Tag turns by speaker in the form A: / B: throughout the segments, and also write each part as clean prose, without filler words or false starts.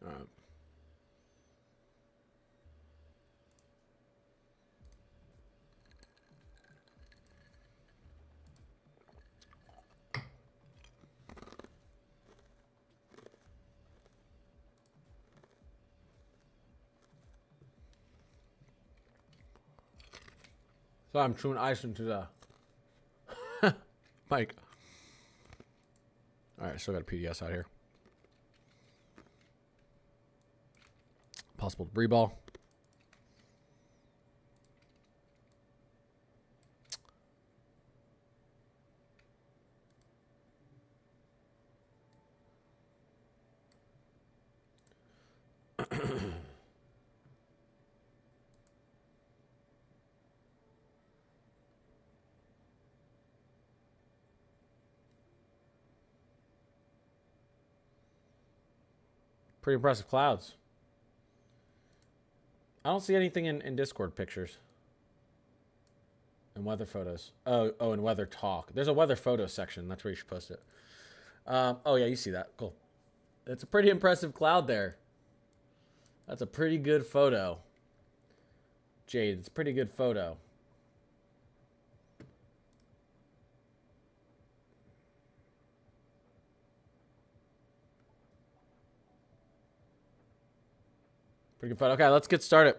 A: All right. So I'm chewing ice into the mic. All right, still got a PDS out here. Possible debris ball. Pretty impressive clouds. I don't see anything in Discord pictures. And weather photos. Oh, and weather talk. There's a weather photo section. That's where you should post it. Oh, yeah, you see that. Cool. It's a pretty impressive cloud there. That's a pretty good photo. Jade, it's a pretty good photo. Pretty good photo. Okay, let's get started.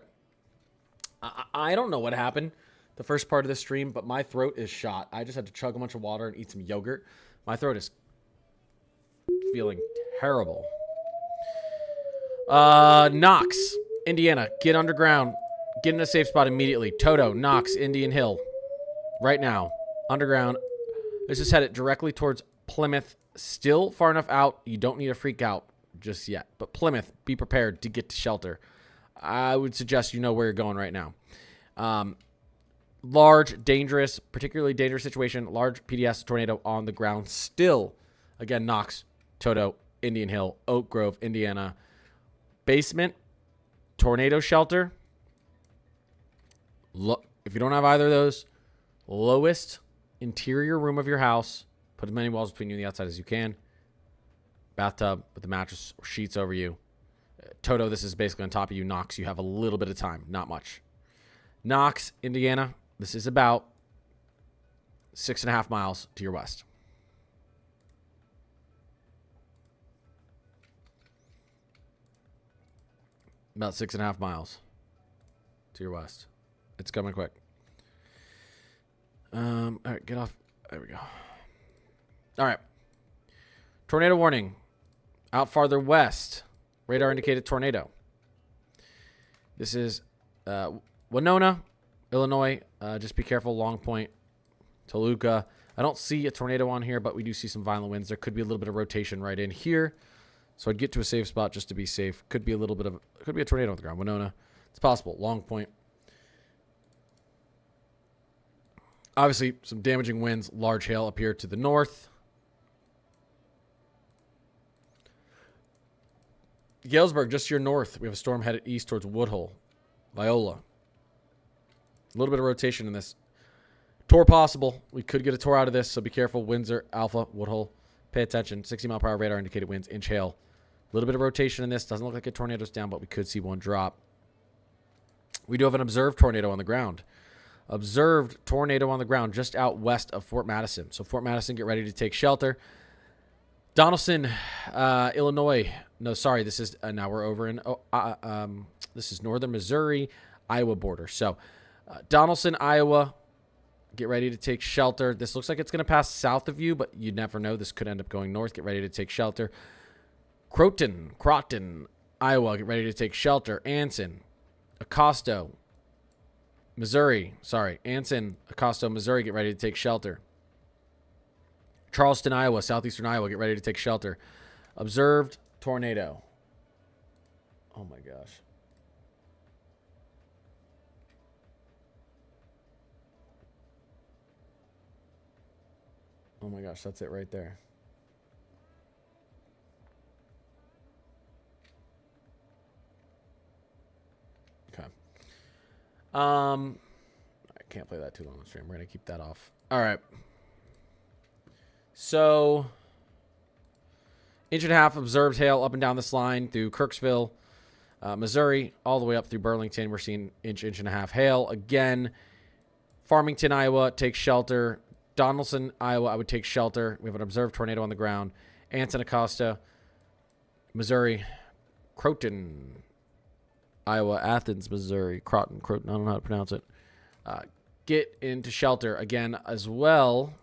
A: I don't know what happened the first part of the stream, but my throat is shot. I just had to chug a bunch of water and eat some yogurt. My throat is feeling terrible. Knox, Indiana, get underground. Get in a safe spot immediately. Toto, Knox, Indian Hill. Right now. Underground. Let's just head it directly towards Plymouth. Still far enough out. You don't need to freak out just yet. But Plymouth, be prepared to get to shelter. I would suggest you know where you're going right now. Large, dangerous, particularly dangerous situation. Large PDS tornado on the ground. Still, again, Knox, Toto, Indian Hill, Oak Grove, Indiana. Basement, tornado shelter. If you don't have either of those, lowest interior room of your house. Put as many walls between you and the outside as you can. Bathtub with the mattress or sheets over you. Toto, this is basically on top of you. Knox, you have a little bit of time. Not much. Knox, Indiana, this is about 6.5 miles to your west. About 6.5 miles to your west. It's coming quick. All right, get off. There we go. All right. Tornado warning. Out farther west. Radar indicated tornado. This is Winona, Illinois. Just be careful. Long Point, Toluca. I don't see a tornado on here, but we do see some violent winds. There could be a little bit of rotation right in here. So I'd get to a safe spot just to be safe. Could be a little bit of, could be a tornado on the ground. Winona. It's possible. Long Point. Obviously, some damaging winds. Large hail up here to the north. Galesburg, just to your north. We have a storm headed east towards Woodhull. Viola. A little bit of rotation in this. Tor possible. We could get a tor out of this, so be careful. Windsor, Alpha, Woodhull. Pay attention. 60 mile per hour radar indicated winds. Inch hail. A little bit of rotation in this. Doesn't look like a tornado's down, but we could see one drop. We do have an observed tornado on the ground. Observed tornado on the ground just out west of Fort Madison. So Fort Madison, get ready to take shelter. Donaldson, Illinois. No, sorry. This is now we're over in this is northern Missouri, Iowa border. So Donaldson, Iowa. Get ready to take shelter. This looks like it's going to pass south of you, but you never know. This could end up going north. Get ready to take shelter. Croton, Iowa. Get ready to take shelter. Anson, Acosto, Missouri. Sorry, Anson, Acosto, Missouri. Get ready to take shelter. Charleston, Iowa. Southeastern Iowa. Get ready to take shelter. Observed tornado. Oh, my gosh. Oh my gosh, that's it right there. Okay. I can't play that too long on stream. We're gonna keep that off. All right. So Inch and a half observed hail up and down this line through Kirksville, Missouri, all the way up through Burlington. We're seeing inch and a half hail. Again, Farmington, Iowa, take shelter. Donaldson, Iowa, I would take shelter. We have an observed tornado on the ground. Anson, Acosta, Missouri. Croton, Iowa. Athens, Missouri. Croton, I don't know how to pronounce it. Get into shelter again as well.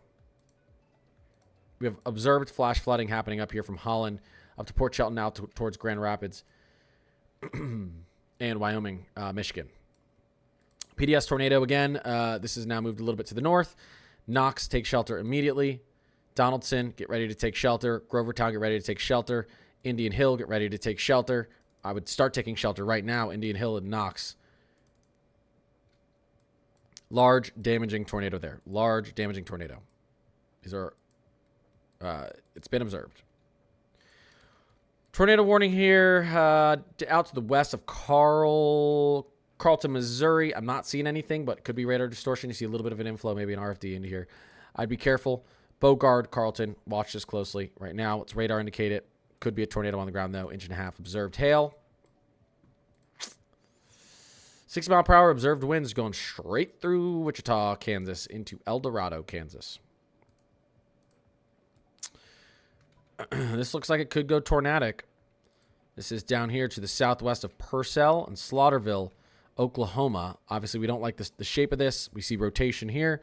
A: We have observed flash flooding happening up here from Holland up to Port Shelton now towards Grand Rapids and Wyoming, Michigan. PDS tornado again. This has now moved a little bit to the north. Knox, take shelter immediately. Donaldson, get ready to take shelter. Grovertown, get ready to take shelter. Indian Hill, get ready to take shelter. I would start taking shelter right now. Indian Hill and Knox. Large damaging tornado there. Large damaging tornado. These are, it's been observed. Tornado warning here out to the west of Carlton, Missouri. I'm not seeing anything, but it could be radar distortion. You see a little bit of an inflow, maybe an RFD into here. I'd be careful. Beauregard, Carlton, watch this closely. Right now, it's radar indicated. Could be a tornado on the ground, though. Inch and a half observed hail. 60 mile per hour observed winds going straight through Wichita, Kansas, into El Dorado, Kansas. This looks like it could go tornadic. This is down here to the southwest of Purcell and Slaughterville, Oklahoma. Obviously, we don't like the shape of this. We see rotation here.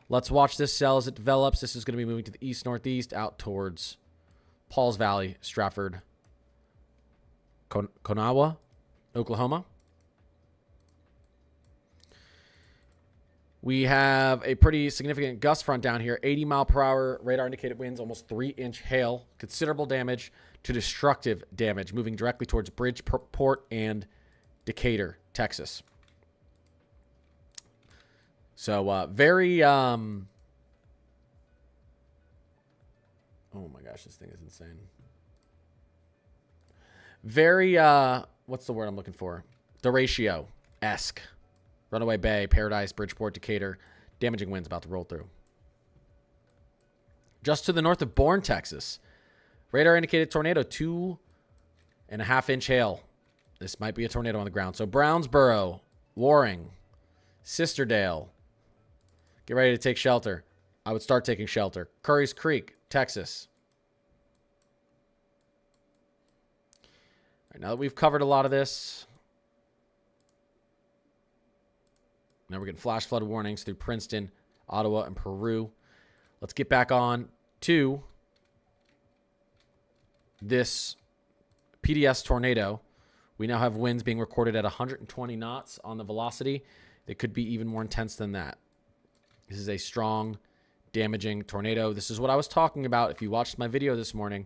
A: Let's watch this cell as it develops. This is going to be moving to the east-northeast out towards Pauls Valley, Stratford, Konawa, Oklahoma. We have a pretty significant gust front down here. 80 mile per hour radar indicated winds, almost 3-inch hail. Considerable damage to destructive damage, moving directly towards Bridgeport and Decatur, Texas. So very, oh my gosh, this thing is insane. Very, what's the word I'm looking for? Derecho-esque. Runaway Bay, Paradise, Bridgeport, Decatur. Damaging winds about to roll through. Just to the north of Bourne, Texas. Radar indicated tornado, 2.5-inch hail. This might be a tornado on the ground. So Brownsboro, Waring, Sisterdale. Get ready to take shelter. I would start taking shelter. Curry's Creek, Texas. All right, now that we've covered a lot of this, now we're getting flash flood warnings through Princeton, Ottawa, and Peru. Let's get back on to this PDS tornado. We now have winds being recorded at 120 knots on the velocity. They could be even more intense than that. This is a strong, damaging tornado. This is what I was talking about. If you watched my video this morning,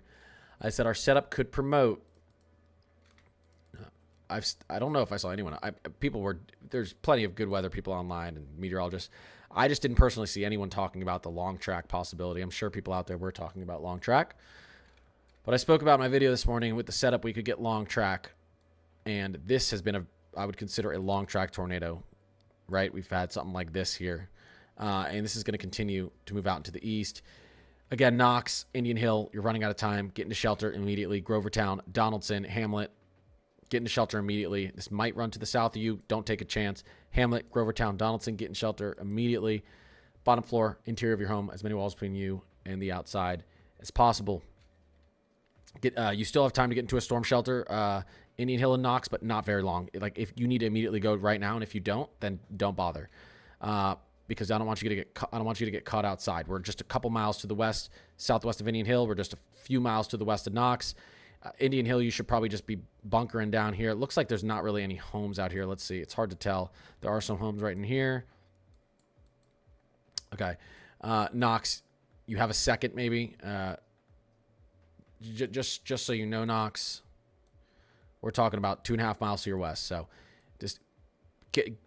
A: I said our setup could promote. I don't know if I saw anyone. There's plenty of good weather people online and meteorologists. I just didn't personally see anyone talking about the long track possibility. I'm sure people out there were talking about long track. But I spoke about my video this morning with the setup. We could get long track. And this has been I would consider a long track tornado, right? We've had something like this here. And this is going to continue to move out into the east. Again, Knox, Indian Hill, you're running out of time. Get into shelter immediately. Grovertown, Donaldson, Hamlet, get into shelter immediately. This might run to the south of you. Don't take a chance. Hamlet, Grovertown, Donaldson, get in shelter immediately. Bottom floor, interior of your home, as many walls between you and the outside as possible. You still have time to get into a storm shelter, Indian Hill and Knox, but not very long. Like, if you need to immediately go right now, and if you don't, then don't bother, because I don't want you to get caught outside. We're just a couple miles to the west, southwest of Indian Hill. We're just a few miles to the west of Knox. Indian Hill, you should probably just be bunkering down here. It looks like there's not really any homes out here. Let's see. It's hard to tell. There are some homes right in here. Okay. Knox, you have a second maybe. Just so you know, Knox, we're talking about 2.5 miles to your west. So just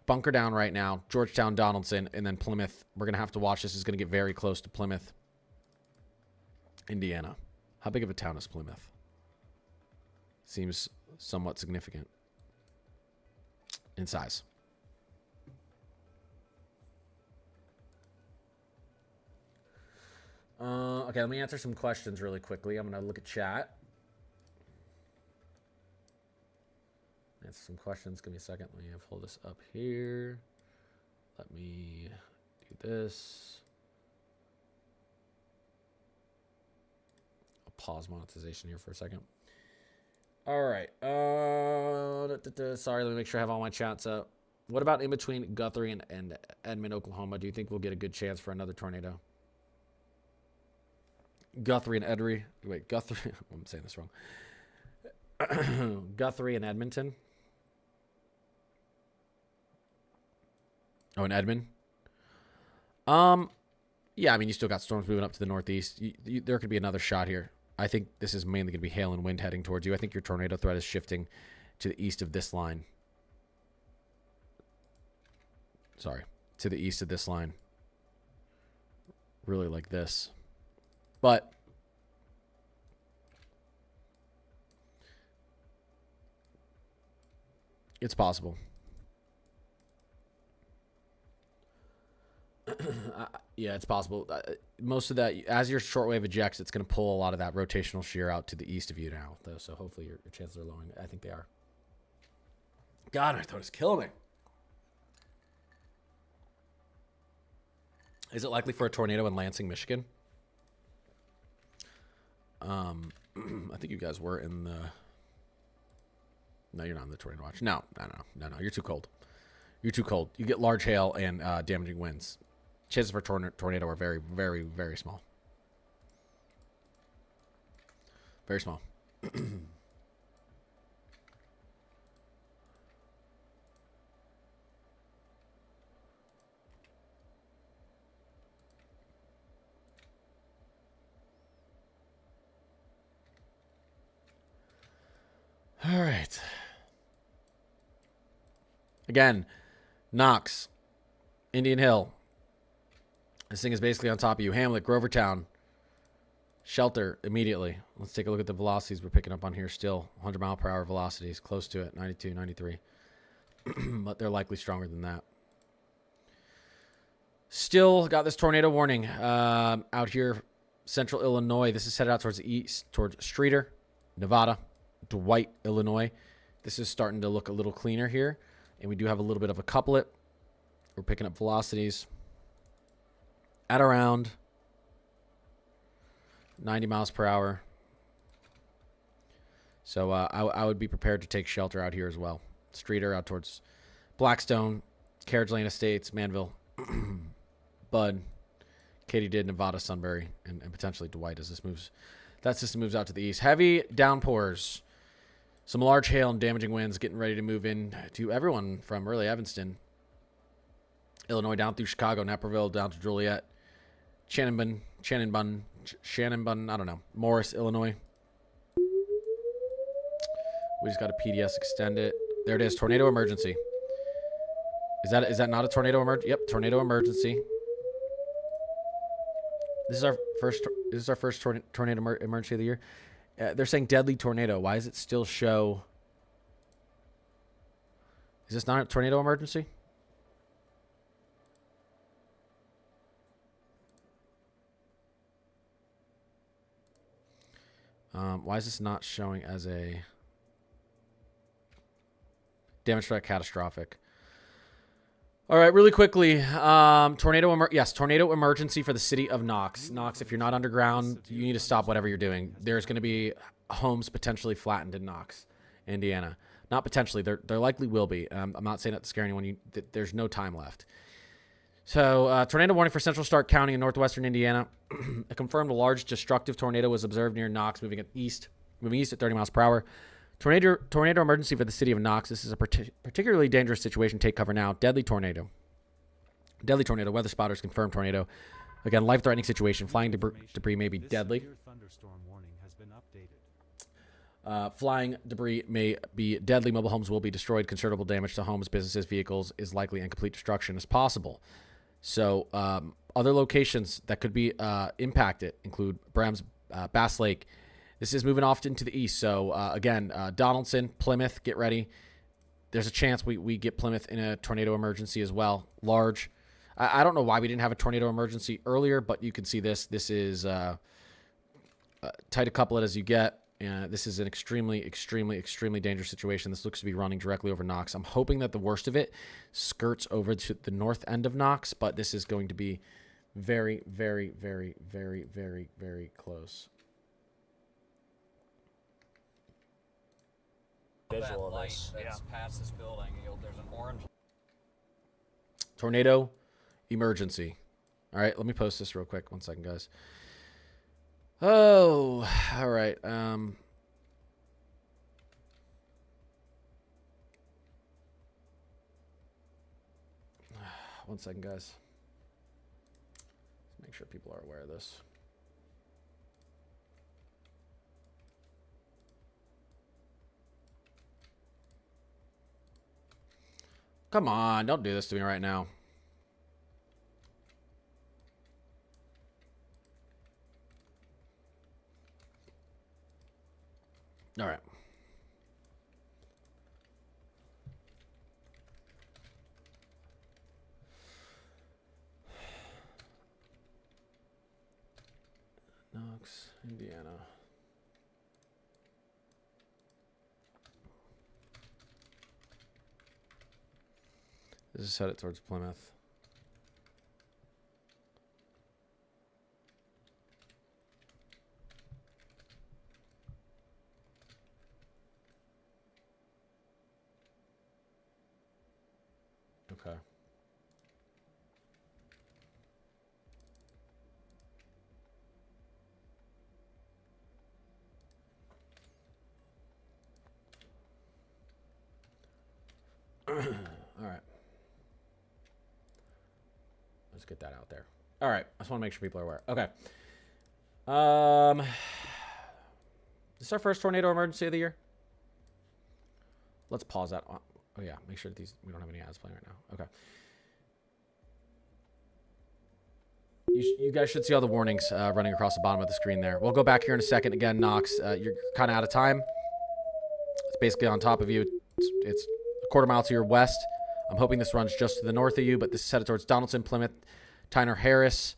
A: bunker down right now. Georgetown, Donaldson, and then Plymouth. We're going to have to watch. This is going to get very close to Plymouth, Indiana. How big of a town is Plymouth? Seems somewhat significant in size. Okay, let me answer some questions really quickly. I'm going to look at chat. answer some questions. Give me a second. Let me pull this up here. Let me do this. I'll pause monetization here for a second. All right. Sorry, let me make sure I have all my chats up. What about in between Guthrie and Edmond, Oklahoma? Do you think we'll get a good chance for another tornado? Guthrie and Edry. Wait, Guthrie. I'm saying this wrong. Guthrie and Edmonton. Oh, in Edmond. Yeah, I mean, you still got storms moving up to the northeast. There could be another shot here. I think this is mainly going to be hail and wind heading towards you. I think your tornado threat is shifting to the east of this line. Sorry, to the east of this line. Really like this. But it's possible. Yeah, it's possible. Most of that, as your shortwave ejects, it's going to pull a lot of that rotational shear out to the east of you now, though. So hopefully your chances are lowering. I think they are. God, I thought it was killing me. Is it likely for a tornado in Lansing, Michigan? I think you guys were in the... No, you're not in the tornado watch. No. You're too cold. You're too cold. You get large hail and damaging winds. Chances for tornado are very, very, very small. Very small. All right. Again, Knox, Indian Hill. This thing is basically on top of you. Hamlet, Grovertown. Shelter immediately. Let's take a look at the velocities we're picking up on here still. 100 mile per hour velocities. Close to it. 92, 93. But they're likely stronger than that. Still got this tornado warning out here. Central Illinois. This is headed out towards the east. Towards Streeter, Nevada. Dwight, Illinois. This is starting to look a little cleaner here. And we do have a little bit of a couplet. We're picking up velocities at around 90 miles per hour. So I would be prepared to take shelter out here as well. Streeter out towards Blackstone, Carriage Lane Estates, Manville, Bud, Katydid, Nevada, Sunbury, and potentially Dwight as this moves. That system moves out to the east. Heavy downpours. Some large hail and damaging winds getting ready to move in to everyone from really Evanston, Illinois, down through Chicago, Naperville, down to Joliet, Shannonbun, I don't know, Morris, Illinois. We just got a PDS extended. There it is, tornado emergency. Is that not a tornado emergency? Yep, tornado emergency. This is our first tornado emergency of the year. They're saying deadly tornado. Why does it still show? Is this not a tornado emergency? Why is this not showing as a damage threat catastrophic? All right, really quickly, tornado emergency for the city of Knox. Knox, if you're not underground, you need to stop whatever you're doing. There's going to be homes potentially flattened in Knox, Indiana. Not potentially, there likely will be. I'm not saying that to scare anyone. There's no time left. So, tornado warning for Central Stark County in northwestern Indiana. A confirmed large destructive tornado was observed near Knox, moving east at 30 miles per hour. Tornado emergency for the city of Knox. This is a particularly dangerous situation. Take cover now. Deadly tornado. Deadly tornado. Weather spotters confirmed tornado. Again, life-threatening situation. Flying debris may be deadly.
B: Thunderstorm warning has been updated.
A: Flying debris may be deadly. Mobile homes will be destroyed. Considerable damage to homes, businesses, vehicles is likely, and complete destruction is possible. So other locations that could be impacted include Bass Lake. This is moving off into the east. So, again, Donaldson, Plymouth, get ready. There's a chance we get Plymouth in a tornado emergency as well. Large. I don't know why we didn't have a tornado emergency earlier, but you can see this. This is tight a couplet as you get. This is an extremely, extremely, extremely dangerous situation. This looks to be running directly over Knox. I'm hoping that the worst of it skirts over to the north end of Knox, but this is going to be very, very, very, very, very, very close.
C: Visual of this. That's past this building. There's an orange.
A: Tornado emergency. All right, let me post this real quick. 1 second, guys. Oh, all right. 1 second, guys. Let's make sure people are aware of this. Come on, don't do this to me right now. All right. Knox, Indiana. This is headed towards Plymouth. Okay. All right. Let's get that out there. All right. I just want to make sure people are aware. Okay. This is our first tornado emergency of the year. Let's pause that. Oh yeah. Make sure that we don't have any ads playing right now. Okay. You guys should see all the warnings running across the bottom of the screen there. We'll go back here in a second. Again, Knox, you're kind of out of time. It's basically on top of you. It's a quarter mile to your west. I'm hoping this runs just to the north of you, but this is headed towards Donaldson, Plymouth, Tyner, Harris.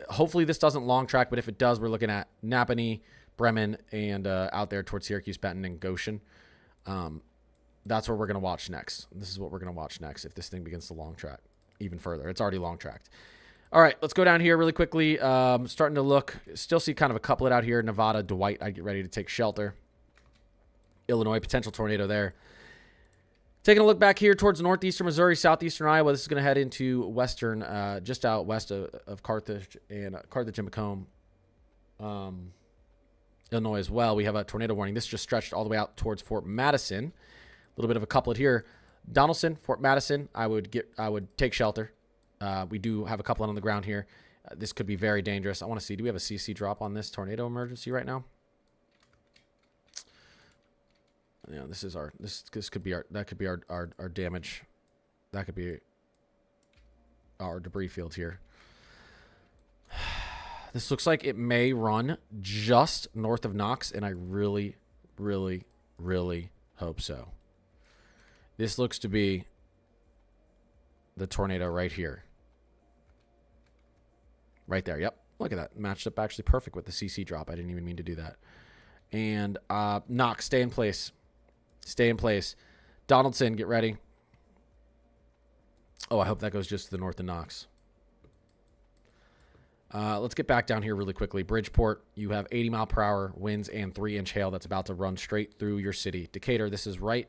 A: Hopefully this doesn't long track, but if it does, we're looking at Napanee, Bremen, and out there towards Syracuse, Benton, and Goshen. That's where we're going to watch next. This is what we're going to watch next if this thing begins to long track even further. It's already long tracked. All right, let's go down here really quickly. Starting to look, still see kind of a couplet out here. Nevada, Dwight, I'd get ready to take shelter. Illinois, potential tornado there. Taking a look back here towards northeastern Missouri, southeastern Iowa. This is going to head into western, just out west of Carthage and Macomb, Illinois as well. We have a tornado warning. This just stretched all the way out towards Fort Madison. A little bit of a couplet here. Donaldson, Fort Madison. I would take shelter. We do have a couplet on the ground here. This could be very dangerous. I want to see. Do we have a CC drop on this tornado emergency right now? Yeah, this is our this could be our damage. That could be our debris field here. This looks like it may run just north of Knox, and I really, really, really hope so. This looks to be the tornado right here. Right there. Yep. Look at that. Matched up actually perfect with the CC drop. I didn't even mean to do that. And Knox, stay in place. Stay in place. Donaldson, get ready. Oh, I hope that goes just to the north of Knox. Let's get back down here really quickly. Bridgeport, you have 80-mile-per-hour winds and 3-inch hail that's about to run straight through your city. Decatur, this is right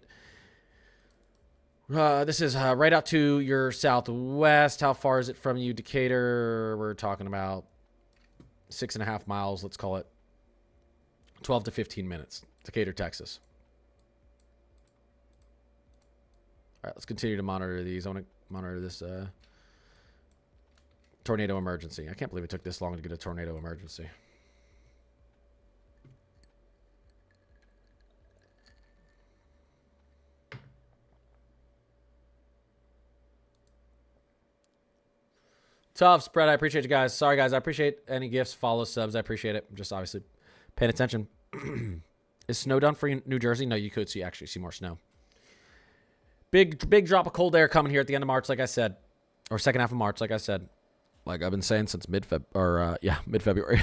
A: out to your southwest. How far is it from you, Decatur? We're talking about 6.5 miles, let's call it 12 to 15 minutes. Decatur, Texas. All right, let's continue to monitor these. I want to monitor this tornado emergency. I can't believe it took this long to get a tornado emergency. Tough spread. I appreciate you guys. Sorry, guys. I appreciate any gifts, follows, subs. I appreciate it. I'm just obviously paying attention. Is snow done for you in New Jersey? No, you could actually see more snow. Big drop of cold air coming here at the end of March, like I said, or second half of March, like I said, like I've been saying since mid-February.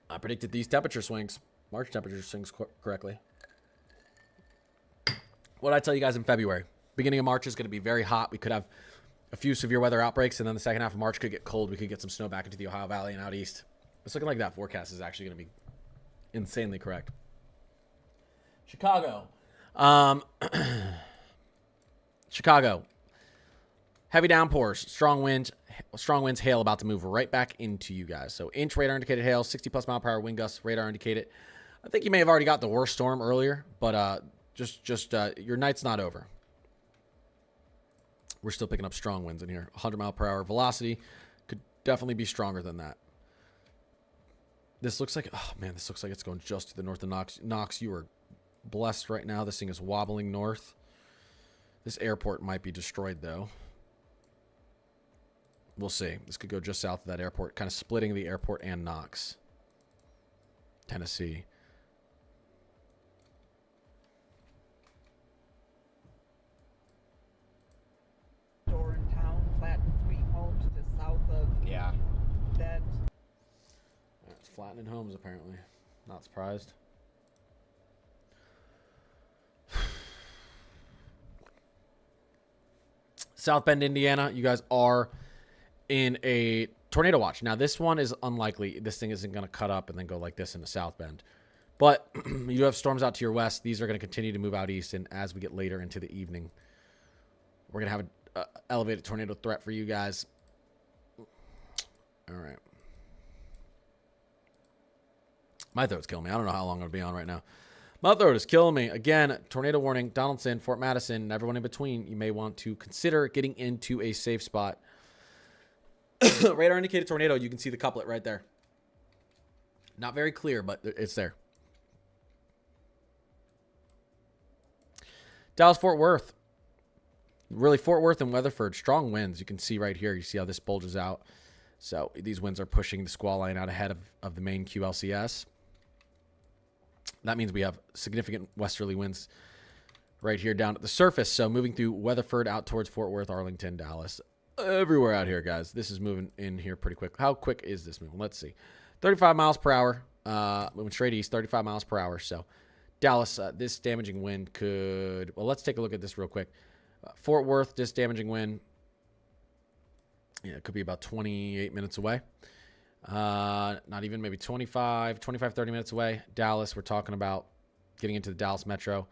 A: I predicted these temperature swings, March temperature swings correctly. What did I tell you guys in February? Beginning of March is going to be very hot. We could have a few severe weather outbreaks, and then the second half of March could get cold. We could get some snow back into the Ohio Valley and out east. It's looking like that forecast is actually going to be insanely correct. Chicago. Chicago. Heavy downpours, strong winds, hail about to move right back into you guys. So inch radar indicated hail, 60 plus mile per hour wind gusts, radar indicated. I think you may have already got the worst storm earlier, but just your night's not over. We're still picking up strong winds in here. 100 mile per hour velocity could definitely be stronger than that. This looks like, oh man, this looks like it's going just to the north of Knox. Knox, you are blessed right now. This thing is wobbling north. This airport might be destroyed though. We'll see. This could go just south of that airport, kind of splitting the airport and Knox. Tennessee.
D: Store in town, flattened 3 homes just south of
C: Yeah.
D: that.
A: It's flattening homes apparently. Not surprised. South Bend, Indiana, you guys are in a tornado watch. Now, this one is unlikely. This thing isn't going to cut up and then go like this into South Bend. But you have storms out to your west. These are going to continue to move out east. And as we get later into the evening, we're going to have an elevated tornado threat for you guys. All right. My throat's killing me. I don't know how long I'm going to be on right now. My throat is killing me. Again, tornado warning, Donaldson, Fort Madison, and everyone in between. You may want to consider getting into a safe spot. Radar indicated tornado. You can see the couplet right there. Not very clear, but it's there. Dallas, Fort Worth. Really, Fort Worth and Weatherford. Strong winds. You can see right here. You see how this bulges out. So these winds are pushing the squall line out ahead of the main QLCS. That means we have significant westerly winds right here down at the surface. So moving through Weatherford out towards Fort Worth, Arlington, Dallas. Everywhere out here, guys. This is moving in here pretty quick. How quick is this moving? Let's see. 35 miles per hour. Moving straight east, 35 miles per hour. So Dallas, this damaging wind could... Well, let's take a look at this real quick. Fort Worth, this damaging wind. Yeah, it could be about 28 minutes away. Not even, maybe 25, 30 minutes away. Dallas, we're talking about getting into the Dallas metro.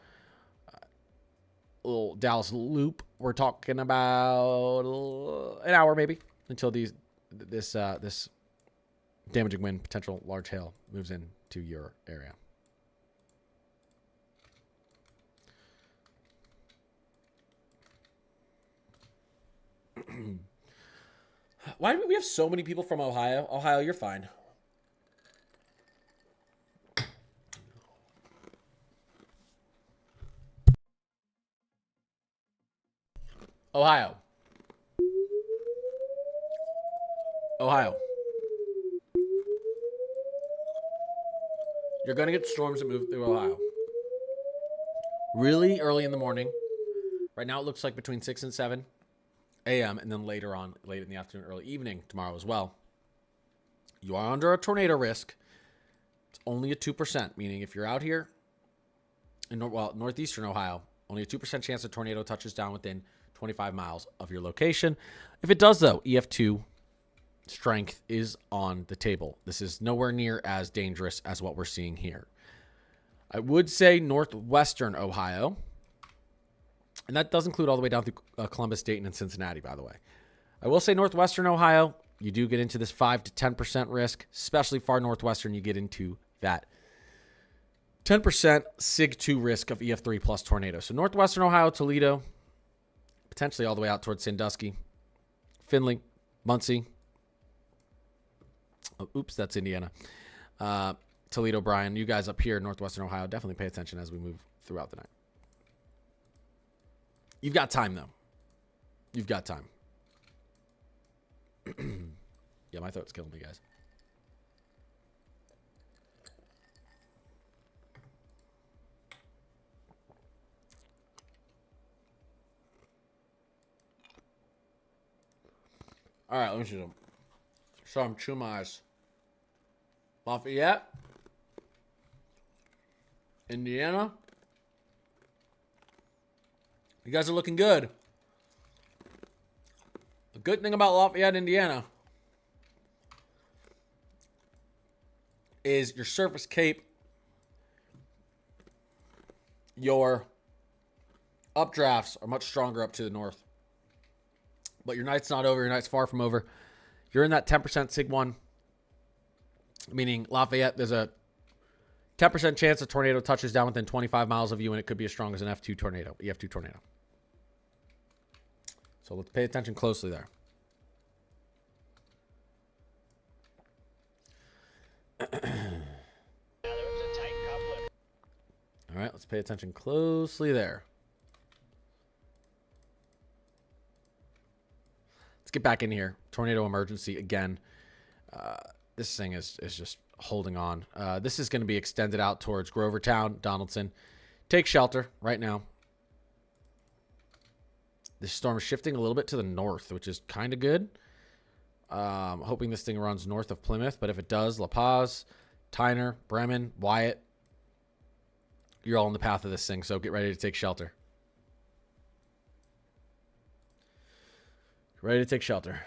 A: Little Dallas loop, we're talking about an hour maybe until this damaging wind, potential large hail moves into your area. Why do we have so many people from Ohio? Ohio, you're fine. Ohio. Ohio. You're going to get storms that move through Ohio. Really early in the morning. Right now it looks like between 6 and 7 a.m. and then later on, late in the afternoon, early evening tomorrow as well. You are under a tornado risk. It's only a 2%, meaning if you're out here in northeastern Ohio, only a 2% chance a tornado touches down within 25 miles of your location. If it does, though, EF2 strength is on the table. This is nowhere near as dangerous as what we're seeing here. I would say northwestern Ohio, and that does include all the way down through Columbus, Dayton, and Cincinnati, by the way. I will say northwestern Ohio, you do get into this 5 to 10% risk, especially far northwestern, you get into that 10% SIG-2 risk of EF3 plus tornado. So northwestern Ohio, Toledo, potentially all the way out towards Sandusky, Findlay, Muncie. Oh, oops, that's Indiana. Toledo, Bryan, you guys up here in northwestern Ohio, definitely pay attention as we move throughout the night. You've got time, though. You've got time. Yeah, my throat's killing me, guys. All right, let me see some. So I'm chewing my eyes. Lafayette, Indiana. You guys are looking good. The good thing about Lafayette, Indiana is your surface cape, your updrafts are much stronger up to the north. But your night's not over. Your night's far from over. You're in that 10% Sig 1, meaning Lafayette, there's a 10% chance a tornado touches down within 25 miles of you, and it could be as strong as an F2 tornado, EF2 tornado. So let's pay attention closely there. All right, let's pay attention closely there. Let's get back in here. Tornado emergency again. This thing is just holding on. This is going to be extended out towards Grovertown, Donaldson. Take shelter right now. This storm is shifting a little bit to the north, which is kind of good. Hoping this thing runs north of Plymouth, but if it does, La Paz, Tyner, Bremen, Wyatt, you're all in the path of this thing, so get ready to take shelter. Ready to take shelter.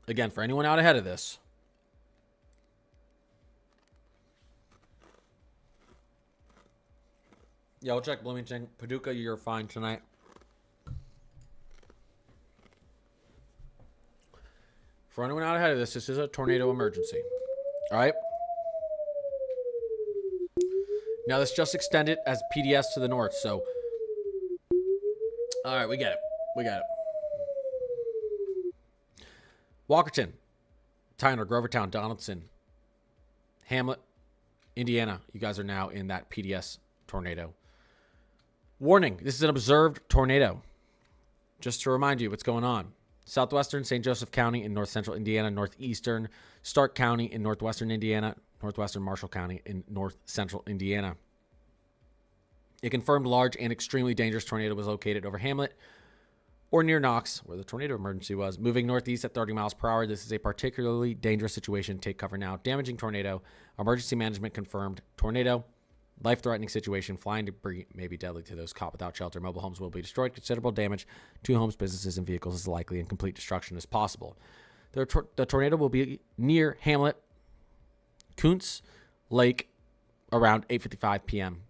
A: Again, for anyone out ahead of this, yeah, we'll check Bloomington. Paducah, you're fine tonight. For anyone out ahead of this, this is a tornado emergency. All right? Now, this just extended as PDS to the north, so... All right, we get it. We got it. Walkerton, Tyner, Grovertown, Donaldson, Hamlet, Indiana. You guys are now in that PDS tornado. Warning, this is an observed tornado. Just to remind you what's going on. Southwestern St. Joseph County in north central Indiana, northeastern Stark County in northwestern Indiana, northwestern Marshall County in north central Indiana. A confirmed large and extremely dangerous tornado was located over Hamlet or near Knox, where the tornado emergency was, moving northeast at 30 miles per hour. This is a particularly dangerous situation. Take cover now. Damaging tornado. Emergency management confirmed. Tornado. Life-threatening situation. Flying debris may be deadly to those caught without shelter. Mobile homes will be destroyed. Considerable damage to homes, businesses, and vehicles is likely, and complete destruction is possible. The tornado will be near Hamlet, Kuntz Lake, around 8:55 p.m.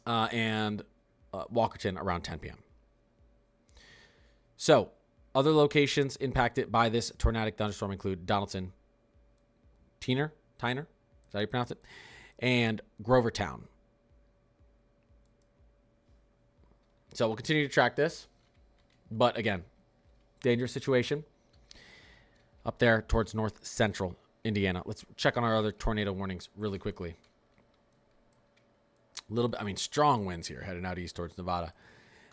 A: And Walkerton around 10 p.m. So, other locations impacted by this tornadic thunderstorm include Donaldson, Tyner, is that how you pronounce it? And Grovertown. So we'll continue to track this. But again, dangerous situation up there towards north central Indiana. Let's check on our other tornado warnings really quickly. A little bit, strong winds here heading out east towards Nevada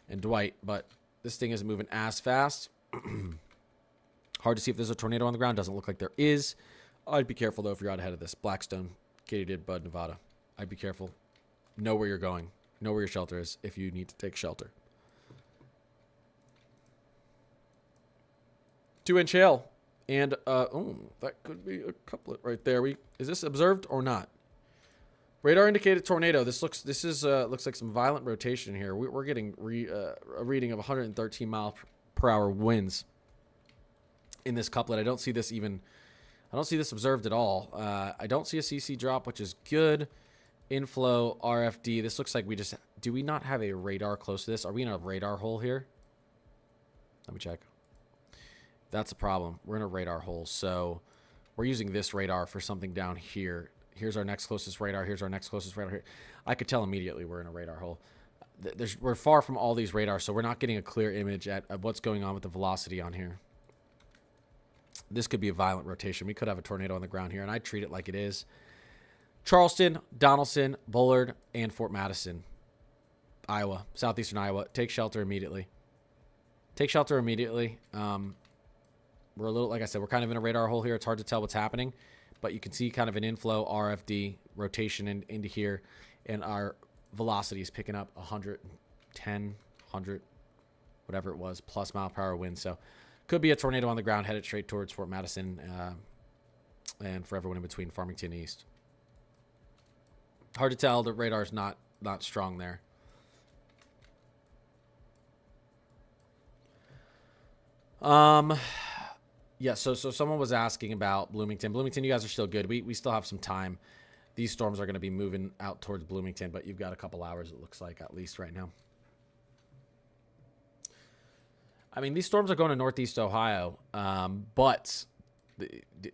A: and Dwight, but this thing isn't moving as fast. Hard to see if there's a tornado on the ground. Doesn't look like there is. I'd be careful, though, if you're out ahead of this. Blackstone, Katydid, Bud, Nevada. I'd be careful. Know where you're going. Know where your shelter is if you need to take shelter. 2-inch hail. And, that could be a couplet right there. Is this observed or not? Radar indicated tornado. This looks like some violent rotation here. We're getting a reading of 113 mile per hour winds in this couplet. I don't see this observed at all. I don't see a CC drop, which is good. Inflow, RFD. This looks like do we not have a radar close to this? Are we in a radar hole here? Let me check. That's a problem. We're in a radar hole. So we're using this radar for something down here. Here's our next closest radar. Here's our next closest radar here. I could tell immediately we're in a radar hole. We're far from all these radars, so we're not getting a clear image at what's going on with the velocity on here. This could be a violent rotation. We could have a tornado on the ground here, and I treat it like it is. Charleston, Donaldson, Bullard, and Fort Madison, Iowa, southeastern Iowa. Take shelter immediately. Take shelter immediately. We're a little, like I said, we're kind of in a radar hole here. It's hard to tell what's happening. But you can see kind of an inflow RFD rotation into here. And our velocity is picking up 110, 100. whatever it was, plus mile per hour wind. So could be a tornado on the ground headed straight towards Fort Madison, and for everyone in between Farmington East. Hard to tell. The radar's not strong there. Yeah, so someone was asking about Bloomington. Bloomington, you guys are still good. We still have some time. These storms are going to be moving out towards Bloomington, but you've got a couple hours, it looks like, at least right now. I mean, these storms are going to northeast Ohio, but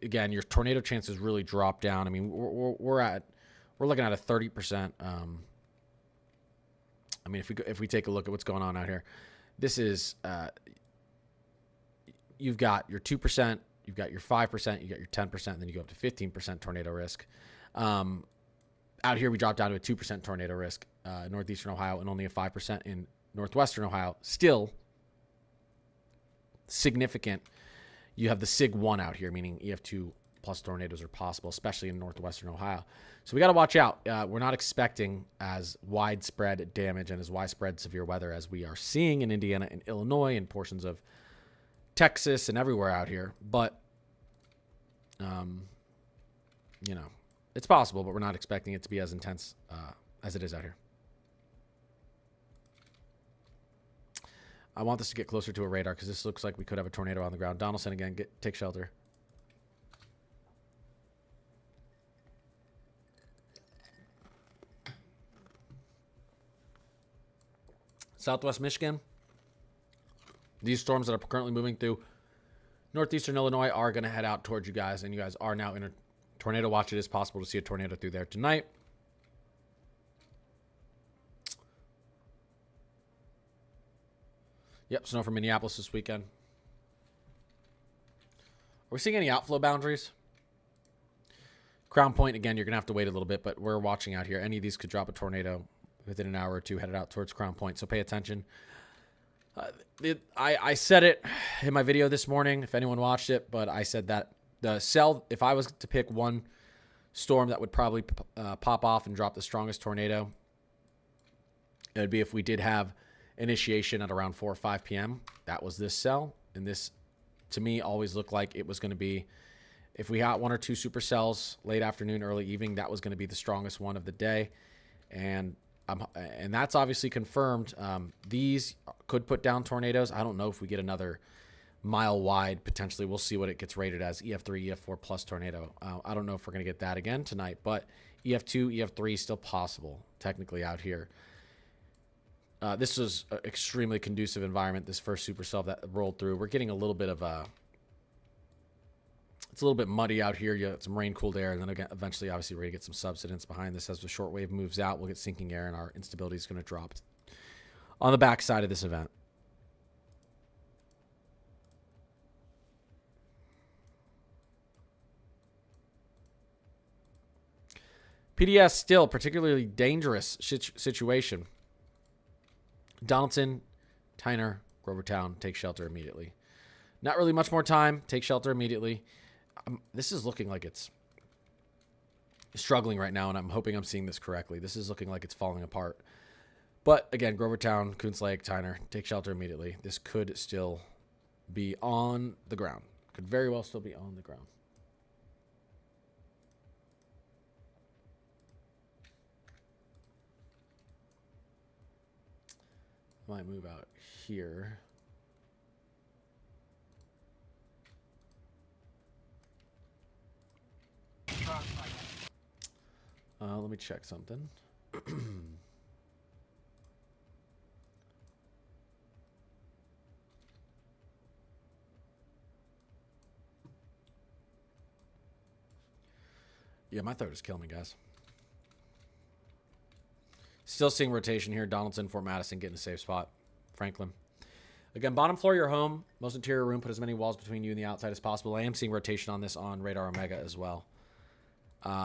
A: again, your tornado chances really drop down. I mean, we're looking at a 30%. I mean, if we take a look at what's going on out here, this is you've got your 2%, you've got your 5%, you got your 10%, and then you go up to 15% tornado risk. Out here, we drop down to a 2% tornado risk, northeastern Ohio, and only a 5% in northwestern Ohio. Still significant. You have the SIG 1 out here, meaning EF2 plus tornadoes are possible, especially in northwestern Ohio. So we got to watch out. We're not expecting as widespread damage and as widespread severe weather as we are seeing in Indiana and Illinois and portions of Texas and everywhere out here. But, you know, it's possible, but we're not expecting it to be as intense as it is out here. I want this to get closer to a radar because this looks like we could have a tornado on the ground. Donaldson, again, take shelter. Southwest Michigan. These storms that are currently moving through northeastern Illinois are going to head out towards you guys, and you guys are now in a tornado watch. It is possible to see a tornado through there tonight. Yep, snow from Minneapolis this weekend. Are we seeing any outflow boundaries? Crown Point, again, you're going to have to wait a little bit, but we're watching out here. Any of these could drop a tornado within an hour or two headed out towards Crown Point, so pay attention. I said it in my video this morning, if anyone watched it, but I said that the cell, if I was to pick one storm that would probably pop off and drop the strongest tornado, it would be if we did have initiation at around 4 or 5 p.m. That was this cell, and this, to me, always looked like it was going to be, if we got 1 or 2 supercells late afternoon, early evening, that was going to be the strongest one of the day, and that's obviously confirmed. These could put down tornadoes. I don't know if we get another mile wide, potentially. We'll see what it gets rated as, EF3, EF4 plus tornado. I don't know if we're going to get that again tonight, but EF2, EF3 is still possible, technically, out here. This was an extremely conducive environment, this first supercell that rolled through. We're getting a little bit of it's a little bit muddy out here. You got some rain-cooled air, and then again, eventually, obviously, we're going to get some subsidence behind this. As the shortwave moves out, we'll get sinking air, and our instability is going to drop on the backside of this event. PDS still particularly dangerous situation. Donaldson, Tyner, Grovertown, take shelter immediately. Not really much more time. Take shelter immediately. This is looking like it's struggling right now, and I'm hoping I'm seeing this correctly. This is looking like it's falling apart. But again, Grovertown, Coons Lake, Tyner, take shelter immediately. This could still be on the ground. Could very well still be on the ground. Might move out here. Let me check something. Yeah, my throat is killing me, guys. Still seeing rotation here. Donaldson, Fort Madison, getting a safe spot. Franklin. Again, bottom floor of your home. Most interior room. Put as many walls between you and the outside as possible. I am seeing rotation on this on Radar Omega as well.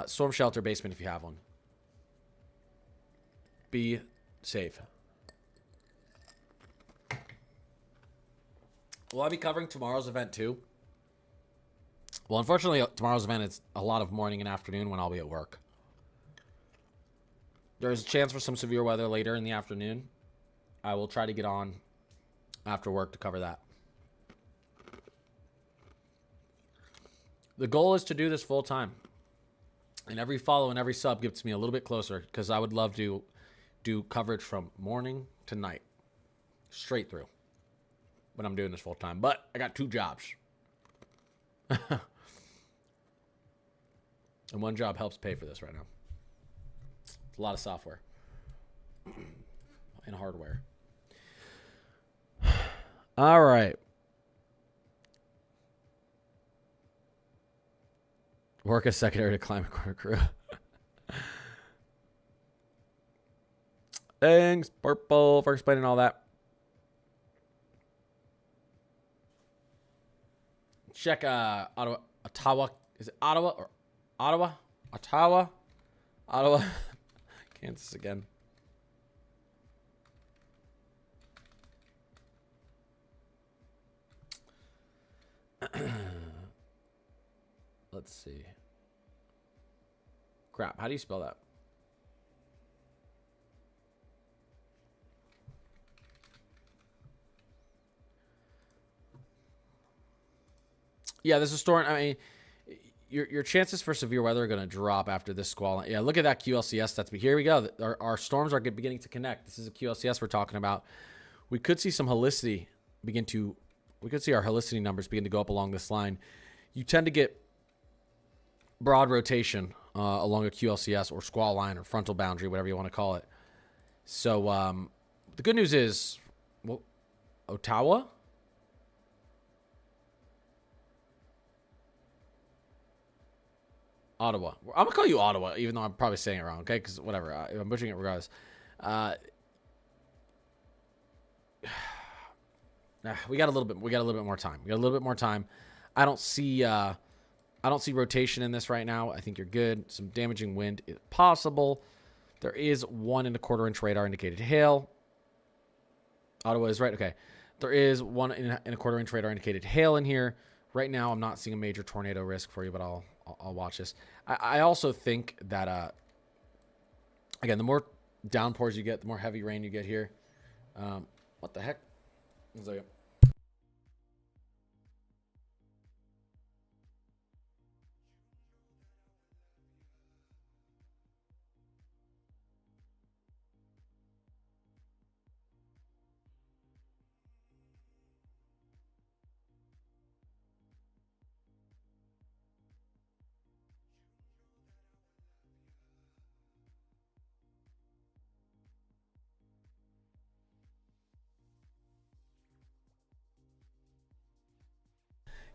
A: Storm shelter basement if you have one. Be safe. Will I be covering tomorrow's event too? Well, unfortunately, tomorrow's event is a lot of morning and afternoon when I'll be at work. There's a chance for some severe weather later in the afternoon. I will try to get on after work to cover that. The goal is to do this full time. And every follow and every sub gets me a little bit closer because I would love to do coverage from morning to night. Straight through. When I'm doing this full time. But I got 2 jobs. And one job helps pay for this right now. It's a lot of software. And hardware. All right. Work as secondary to climate corner crew. Thanks, Purple, for explaining all that. Check Ottawa. Is it Ottawa or Ottawa? Ottawa. Kansas again. Let's see. Crap. How do you spell that? Yeah, this is storing. I mean, your chances for severe weather are going to drop after this squall. Yeah, look at that QLCS. That's here we go. Our storms are beginning to connect. This is a QLCS we're talking about. We could see some helicity begin to. We could see our helicity numbers begin to go up along this line. You tend to get broad rotation along a QLCS or squall line or frontal boundary, whatever you want to call it. So the good news is, well, Ottawa. Ottawa. I'm going to call you Ottawa, even though I'm probably saying it wrong, okay? Because whatever. I'm butchering it regardless. We got a little bit more time. I don't see rotation in this right now. I think you're good. Some damaging wind is possible. There is 1 1/4 inch radar indicated hail. Ottawa is right. Okay. There is 1 1/4 inch radar indicated hail in here. Right now, I'm not seeing a major tornado risk for you, but I'll watch this. I also think that, again, the more downpours you get, the more heavy rain you get here. What the heck? 1 second.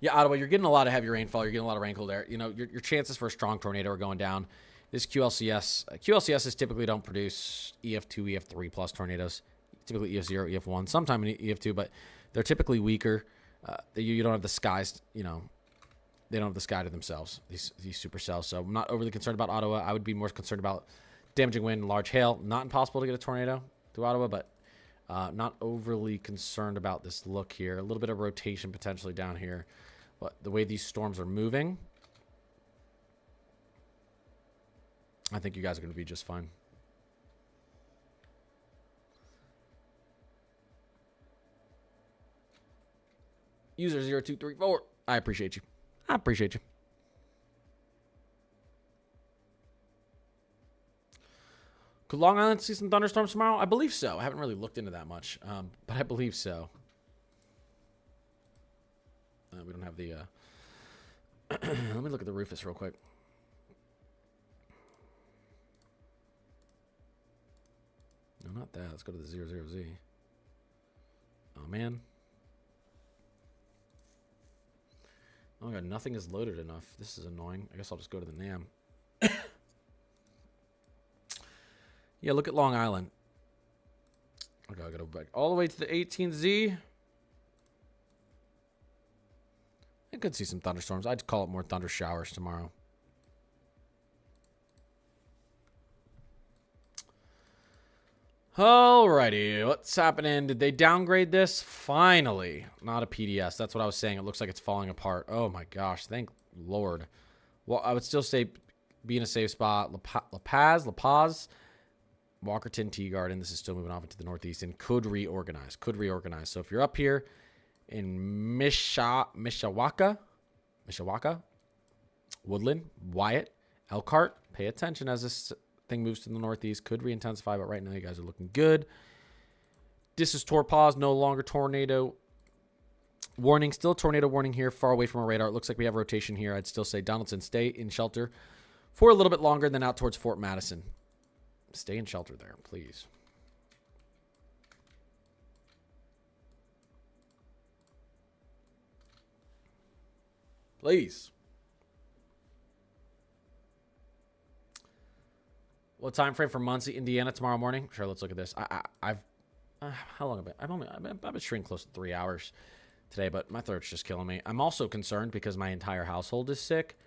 A: Yeah, Ottawa, you're getting a lot of heavy rainfall. You're getting a lot of rain cold air. You know, your chances for a strong tornado are going down. This QLCSs typically don't produce EF2, EF3 plus tornadoes. Typically EF0, EF1, sometime in EF2, but they're typically weaker. You don't have the skies, you know, they don't have the sky to themselves, these supercells. So I'm not overly concerned about Ottawa. I would be more concerned about damaging wind and large hail. Not impossible to get a tornado through Ottawa, but not overly concerned about this look here. A little bit of rotation potentially down here. But the way these storms are moving, I think you guys are going to be just fine. User 0234, I appreciate you. Could Long Island see some thunderstorms tomorrow? I believe so. I haven't really looked into that much, but I believe so. We don't have the... let me look at the Rufus real quick. No, not that. Let's go to the 00Z. Oh, man. Oh, my God. Nothing is loaded enough. This is annoying. I guess I'll just go to the NAM. Yeah, look at Long Island. Okay, I'll go back all the way to the 18Z. I could see some thunderstorms. I'd call it more thunder showers tomorrow. Alrighty, what's happening? Did they downgrade this? Finally. Not a PDS. That's what I was saying. It looks like it's falling apart. Oh my gosh, thank Lord. Well, I would still say be in a safe spot. La Paz. Walkerton, Tea Garden. This is still moving off into the northeast and could reorganize. So if you're up here in Mishawaka, Woodland, Wyatt, Elkhart, pay attention as this thing moves to the northeast. Could re-intensify, but right now you guys are looking good. This is Torpaz, no longer tornado warning. Still tornado warning here, far away from our radar. It looks like we have rotation here. I'd still say Donaldson, stay in shelter for a little bit longer than out towards Fort Madison. Stay in shelter there, please. Please. What time frame for Muncie, Indiana tomorrow morning? Sure, let's look at this. I've how long have I been? I've been streaming close to 3 hours today, but my throat's just killing me. I'm also concerned because my entire household is sick,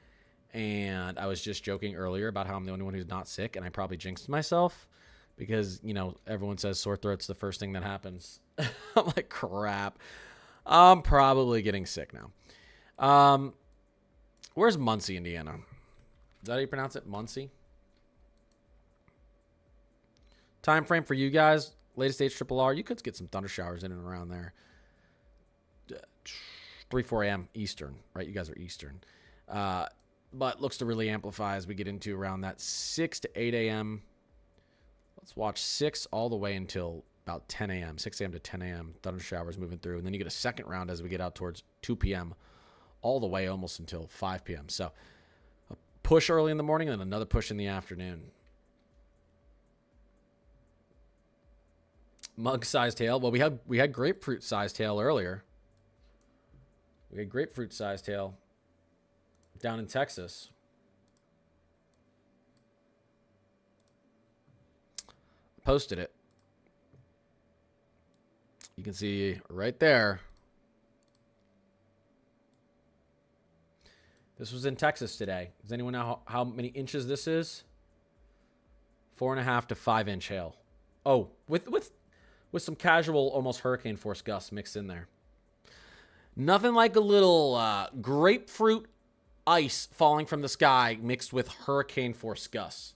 A: and I was just joking earlier about how I'm the only one who's not sick, and I probably jinxed myself because, you know, everyone says sore throat's the first thing that happens. I'm like, crap. I'm probably getting sick now. Where's Muncie, Indiana? Is that how you pronounce it? Muncie? Time frame for you guys. Latest HRRR. You could get some thunder showers in and around there. 3, 4 a.m. Eastern, right? You guys are Eastern. But looks to really amplify as we get into around that 6 to 8 a.m. Let's watch 6 all the way until about 10 a.m. 6 a.m. to 10 a.m. Thunder showers moving through. And then you get a second round as we get out towards 2 p.m. all the way almost until 5 p.m. So a push early in the morning and then another push in the afternoon. Mug-sized hail. Well, we had grapefruit-sized hail earlier. We had grapefruit-sized hail down in Texas. Posted it. You can see right there. This was in Texas today. Does anyone know how many inches this is? 4.5 to 5 inch hail. Oh, with some casual, almost hurricane force gusts mixed in there. Nothing like a little grapefruit ice falling from the sky mixed with hurricane force gusts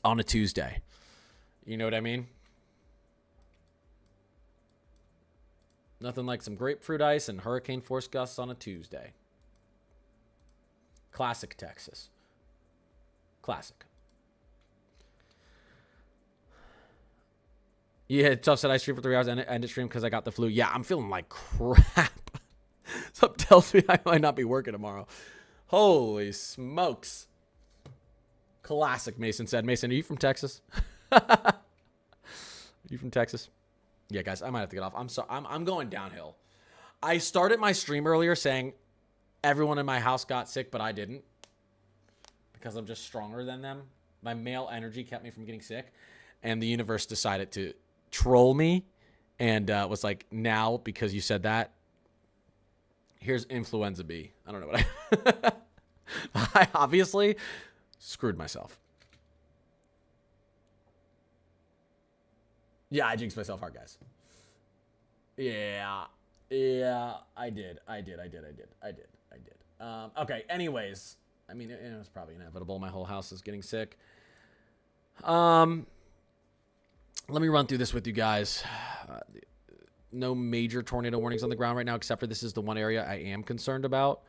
A: on a Tuesday. You know what I mean? Nothing like some grapefruit ice and hurricane force gusts on a Tuesday. Classic Texas. Classic. Yeah, Tough said I streamed for 3 hours and ended stream because I got the flu. Yeah, I'm feeling like crap. Something tells me I might not be working tomorrow. Holy smokes. Classic, Mason said. Mason, are you from Texas? Are you from Texas? Yeah, guys, I might have to get off. I'm going downhill. I started my stream earlier saying everyone in my house got sick, but I didn't. Because I'm just stronger than them. My male energy kept me from getting sick. And the universe decided to troll me and was like, now, because you said that, here's influenza B. I don't know what I obviously screwed myself. Yeah, I jinxed myself hard, guys. Yeah, I did. Okay, anyways, I mean, it was probably inevitable. My whole house is getting sick. Let me run through this with you guys. No major tornado warnings on the ground right now, except for this is the one area I am concerned about.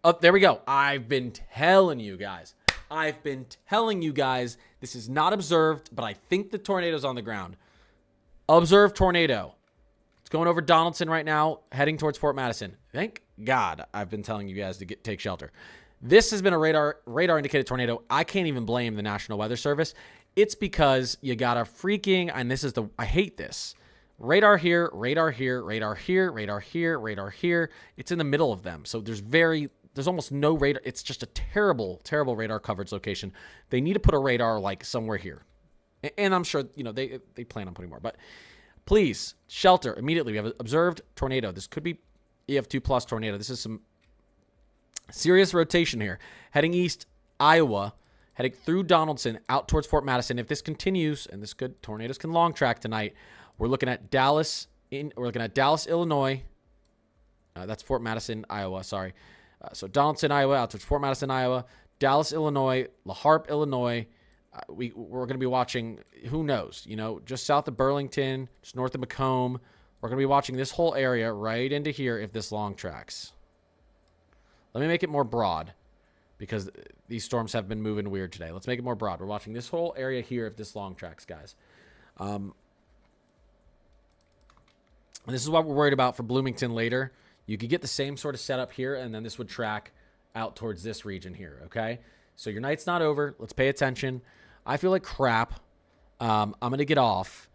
A: Oh, there we go. I've been telling you guys. This is not observed, but I think the tornado's on the ground. Observed tornado. It's going over Donaldson right now, heading towards Fort Madison. Thank God I've been telling you guys to take shelter. This has been a radar indicated tornado. I can't even blame the National Weather Service. It's because you got a freaking, and this is I hate this. Radar here, radar here, radar here, radar here, radar here. It's in the middle of them. So there's almost no radar. It's just a terrible, terrible radar coverage location. They need to put a radar like somewhere here. And I'm sure, you know, they plan on putting more. But please, shelter immediately. We have an observed tornado. This could be EF2 plus tornado. This is some serious rotation here. Heading east, Iowa. Heading through Donaldson, out towards Fort Madison. If this continues, and tornadoes can long track tonight, we're looking at Dallas, Illinois. That's Fort Madison, Iowa, sorry. So Donaldson, Iowa, out towards Fort Madison, Iowa. Dallas, Illinois. La Harpe, Illinois. we're going to be watching, who knows, you know, just south of Burlington, just north of Macomb. We're going to be watching this whole area right into here if this long tracks. Let me make it more broad because these storms have been moving weird today. Let's make it more broad. We're watching this whole area here if this long tracks, guys. And this is what we're worried about for Bloomington later. You could get the same sort of setup here, and then this would track out towards this region here, okay? So your night's not over. Let's pay attention. I feel like crap. I'm going to get off.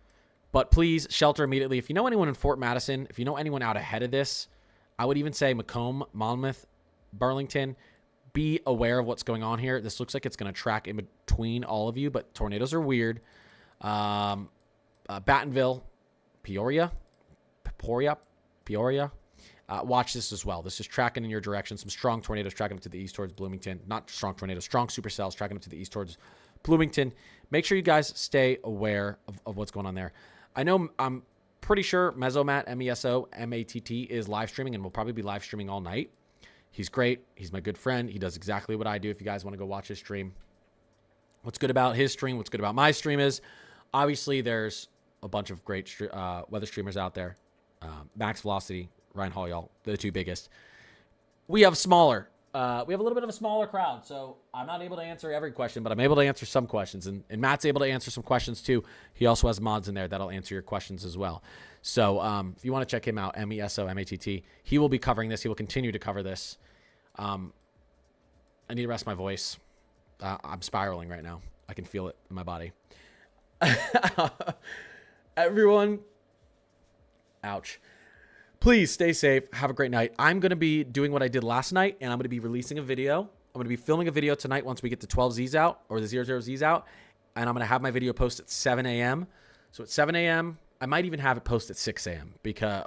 A: But please shelter immediately. If you know anyone in Fort Madison, if you know anyone out ahead of this, I would even say Macomb, Monmouth, Burlington, be aware of what's going on here. This looks like it's going to track in between all of you, but tornadoes are weird. Battenville, Peoria. Watch this as well. This is tracking in your direction. Some strong tornadoes tracking up to the east towards Bloomington. Not strong tornadoes, strong supercells tracking up to the east towards Bloomington. Make sure you guys stay aware of what's going on there. I know I'm pretty sure Mesomat, M-E-S-O-M-A-T-T, is live streaming and will probably be live streaming all night. He's great. He's my good friend. He does exactly what I do if you guys want to go watch his stream. What's good about his stream, what's good about my stream is, obviously there's a bunch of great weather streamers out there. Max Velocity, Ryan Hall, y'all, the two biggest. We have smaller. We have a little bit of a smaller crowd, so I'm not able to answer every question, but I'm able to answer some questions. And Matt's able to answer some questions too. He also has mods in there that'll answer your questions as well. So if you want to check him out, M-E-S-O-M-A-T-T, he will be covering this. He will continue to cover this. I need to rest my voice. I'm spiraling right now. I can feel it in my body. Everyone, ouch. Please stay safe. Have a great night. I'm going to be doing what I did last night, and I'm going to be releasing a video. I'm going to be filming a video tonight once we get the 12Zs out, or the 00Zs out, and I'm going to have my video post at 7 a.m. So at 7 a.m., I might even have it post at 6 a.m.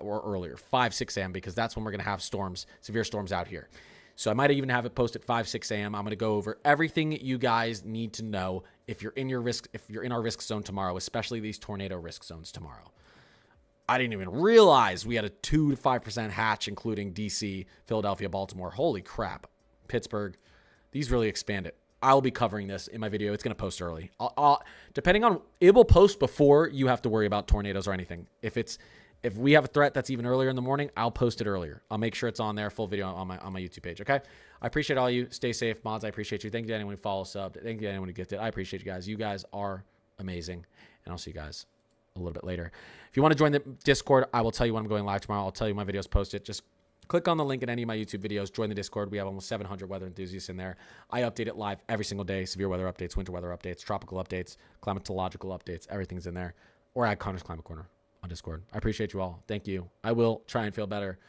A: or earlier, 5, 6 a.m., because that's when we're going to have storms, severe storms out here. So I might even have it post at 5, 6 a.m. I'm going to go over everything you guys need to know if you're in our risk zone tomorrow, especially these tornado risk zones tomorrow. I didn't even realize we had a 2 to 5% hatch, including DC, Philadelphia, Baltimore. Holy crap. Pittsburgh. These really expand it. I'll be covering this in my video. It's going to post early. Depending on, it will post before you have to worry about tornadoes or anything. If we have a threat that's even earlier in the morning, I'll post it earlier. I'll make sure it's on there, full video on my YouTube page. Okay. I appreciate all you. Stay safe, mods. I appreciate you. Thank you to anyone who follows, subbed. Thank you to anyone who gifted. I appreciate you guys. You guys are amazing. And I'll see you guys a little bit later. If you want to join the Discord, I will tell you when I'm going live tomorrow. I'll tell you my videos posted. Just click on the link in any of my YouTube videos. Join the Discord. We have almost 700 weather enthusiasts in there. I update it live every single day. Severe weather updates, winter weather updates, tropical updates, climatological updates. Everything's in there. Or at Connor's Climate Corner on Discord. I appreciate you all. Thank you. I will try and feel better.